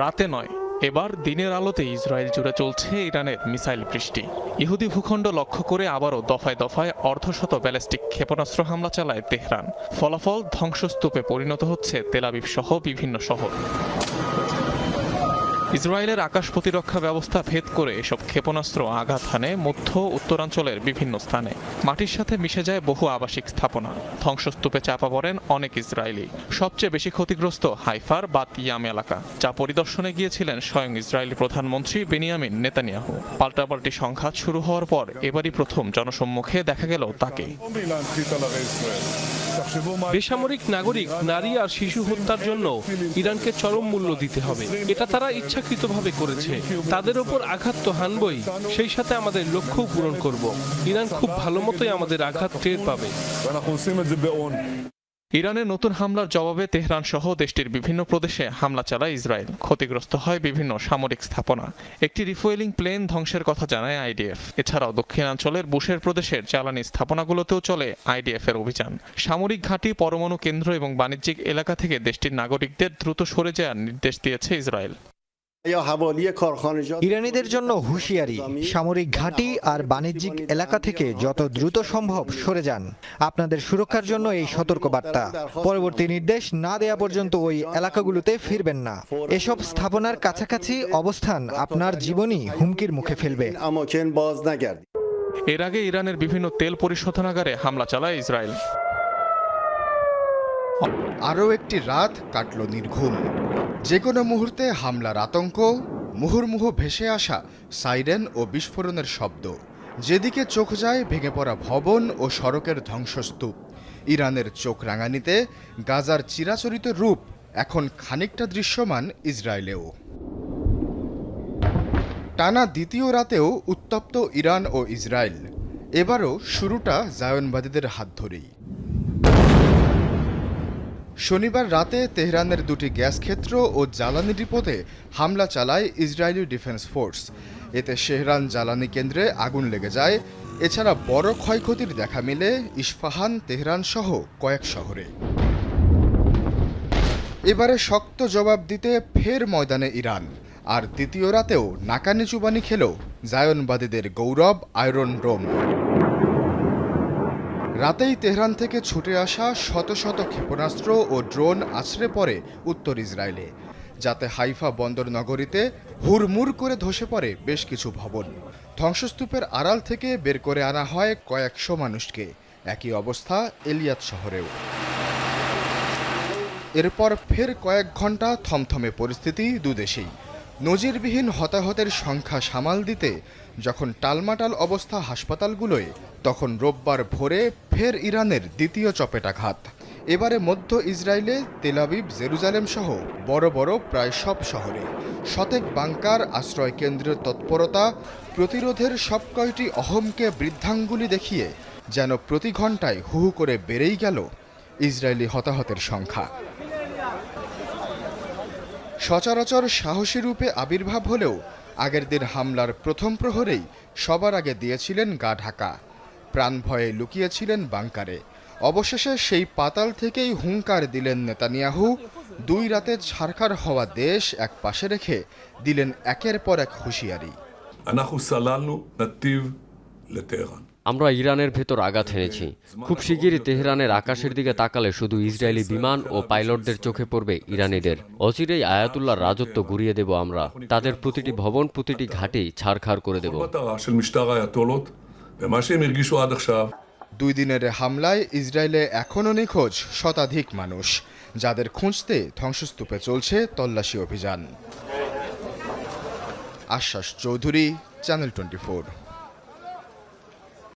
রাতে নয়, এবার দিনের আলোতে ইসরায়েল জুড়ে চলছে ইরানের মিসাইল বৃষ্টি। ইহুদি ভূখণ্ড লক্ষ্য করে আবারও দফায় দফায় অর্ধশত ব্যালিস্টিক ক্ষেপণাস্ত্র হামলা চালায় তেহরান। ফলাফল ধ্বংসস্তূপে পরিণত হচ্ছে তেল আবিব সহ বিভিন্ন শহর। ইসরায়েলের আকাশ প্রতিরক্ষা ব্যবস্থা ভেদ করে এসব ক্ষেপণাস্ত্র আঘাত হানে মধ্য উত্তরাঞ্চলের বিভিন্ন স্থানে। মাটির সাথে মিশে যায় বহু আবাসিক স্থাপনা। ধ্বংসস্তূপে চাপা পড়েন অনেক ইসরায়েলি। সবচেয়ে বেশি ক্ষতিগ্রস্ত হাইফার বা ইয়াম এলাকা, যা পরিদর্শনে গিয়েছিলেন স্বয়ং ইসরায়েলি প্রধানমন্ত্রী বেনিয়ামিন নেতানিয়াহু। পাল্টাপাল্টি সংঘাত শুরু হওয়ার পর এবারই প্রথম জনসম্মুখে দেখা গেল তাকে। বেসামরিক নাগরিক, নারী আর শিশু হত্যার জন্য ইরানকে চরম মূল্য দিতে হবে। এটা তারা ইচ্ছাকৃতভাবে করেছে। তাদের ওপর আঘাত তো হানবই, সেই সাথে আমাদের লক্ষ্যও পূরণ করব। ইরান খুব ভালো মতোই আমাদের আঘাত টের পাবে। ইরানের নতুন হামলার জবাবে তেহরান সহ দেশটির বিভিন্ন প্রদেশে হামলা চালায় ইসরায়েল। ক্ষতিগ্রস্ত হয় বিভিন্ন সামরিক স্থাপনা। একটি রিফুয়েলিং প্লেন ধ্বংসের কথা জানায় আইডিএফ। এছাড়াও দক্ষিণাঞ্চলের বুশের প্রদেশের জ্বালানি স্থাপনাগুলোতেও চলে আইডিএফ এর অভিযান। সামরিক ঘাঁটি, পরমাণু কেন্দ্র এবং বাণিজ্যিক এলাকা থেকে দেশটির নাগরিকদের দ্রুত সরে যাওয়ার নির্দেশ দিয়েছে ইসরায়েল। ইরানিদের জন্য হুঁশিয়ারি, সামরিক ঘাঁটি আর বাণিজ্যিক এলাকা থেকে যত দ্রুত সম্ভব সরে যান। আপনাদের সুরক্ষার জন্য এই সতর্কবার্তা। পরবর্তী নির্দেশ না দেয়া পর্যন্ত ওই এলাকাগুলোতে ফিরবেন না। এসব স্থাপনার কাছাকাছি অবস্থান আপনার জীবনই হুমকির মুখে ফেলবে। এর আগে ইরানের বিভিন্ন তেল পরিশোধনাগারে হামলা চালায় ইসরায়েল। আরও একটি রাত কাটল নির্ঘুম। যে কোনো মুহূর্তে হামলার আতঙ্ক, মুহুর্মুহু ভেসে আসা সাইরেন ও বিস্ফোরণের শব্দ। যেদিকে চোখ যায় ভেঙে পড়া ভবন ও সড়কের ধ্বংসস্তূপ। ইরানের চোখ রাঙানিতে গাজার চিরাচরিত রূপ এখন খানিকটা দৃশ্যমান ইসরায়েলেও। টানা দ্বিতীয় রাতেও উত্তপ্ত ইরান ও ইসরায়েল। এবারও শুরুটা জায়নবাদীদের হাত ধরেই। শনিবার রাতে তেহরানের দুটি গ্যাস ক্ষেত্র ও জ্বালানি ডিপোতে হামলা চালায় ইসরায়েলি ডিফেন্স ফোর্স। এতে শেহরান জ্বালানি কেন্দ্রে আগুন লেগে যায়। এছাড়া বড় ক্ষয়ক্ষতির দেখা মেলে ইস্পাহান, তেহরান সহ কয়েক শহরে। এবারে শক্ত জবাব দিতে ফের ময়দানে ইরান। আর দ্বিতীয় রাতেও নাকানি চুবানি খেল জায়নবাদীদের গৌরব আয়রন ডোম। রাতেই তেহরান থেকে ছুটে আসা শত শত ক্ষেপণাস্ত্র ও ড্রোন আছড়ে পড়ে উত্তর ইসরায়েলে, যাতে হাইফা বন্দর নগরীতে হুড়মুড় করে ধসে পড়ে বেশ কিছু ভবন। ধ্বংসস্তূপের আড়াল থেকে বের করে আনা হয় কয়েকশো মানুষকে। একই অবস্থা এলিয়াত শহরেও। এরপর ফের কয়েক ঘন্টা থমথমে পরিস্থিতি দুদেশেই। নজিরবিহীন হতাহতের সংখ্যা সামাল দিতে যখন টালমাটাল অবস্থা হাসপাতালগুলোয়, তখন রোববার ভোরে ফের ইরানের দ্বিতীয় চপেটাঘাত। এবারে মধ্য ইসরায়েলে তেল আবিব, জেরুজালেম সহ বড় বড় প্রায় সব শহরে শতেক বাংকার, আশ্রয় কেন্দ্রের তৎপরতা, প্রতিরোধের সব কয়টি অহমকে বৃদ্ধাঙ্গুলি দেখিয়ে যেন প্রতি ঘন্টায় হু হু করে বেড়েই গেল ইসরায়েলি হতাহতের সংখ্যা। সচরাচর সাহসী রূপে আবির্ভাব হলেও আগের দিন হামলার প্রথম প্রহরেই সবার আগে দিয়েছিলেন গা ঢাকা। প্রাণ ভয়ে লুকিয়েছিলেন বাংকারে। অবশেষে সেই পাতাল থেকেই হুঙ্কার দিলেন নেতানিয়াহু। 2 রাতে ছারখার হওয়া দেশ এক পাশে রেখে দিলেন একের পর এক হুঁশিয়ারি। আমরা ইরানের ভেতর আঘাত হেনেছি। খুব শিগগিরই তেহরানের আকাশের দিকে তাকালে শুধু ইসরায়েলি বিমান ও পাইলটদের চোখে পড়বে ইরানিদের। অচিরেই আয়াতুল্লাহর রাজত্ব ঘুরিয়ে দেব আমরা। তাদের প্রতিটি ভবন, প্রতিটি ঘাঁটি ছারখার করে দেব। 2 দিনের হামলায় ইসরায়েলে এখনও নিখোঁজ শতাধিক মানুষ, যাদের খুঁজতে ধ্বংসস্তূপে চলছে তল্লাশি অভিযান। আশ্বাস চৌধুরী, চ্যানেল 24।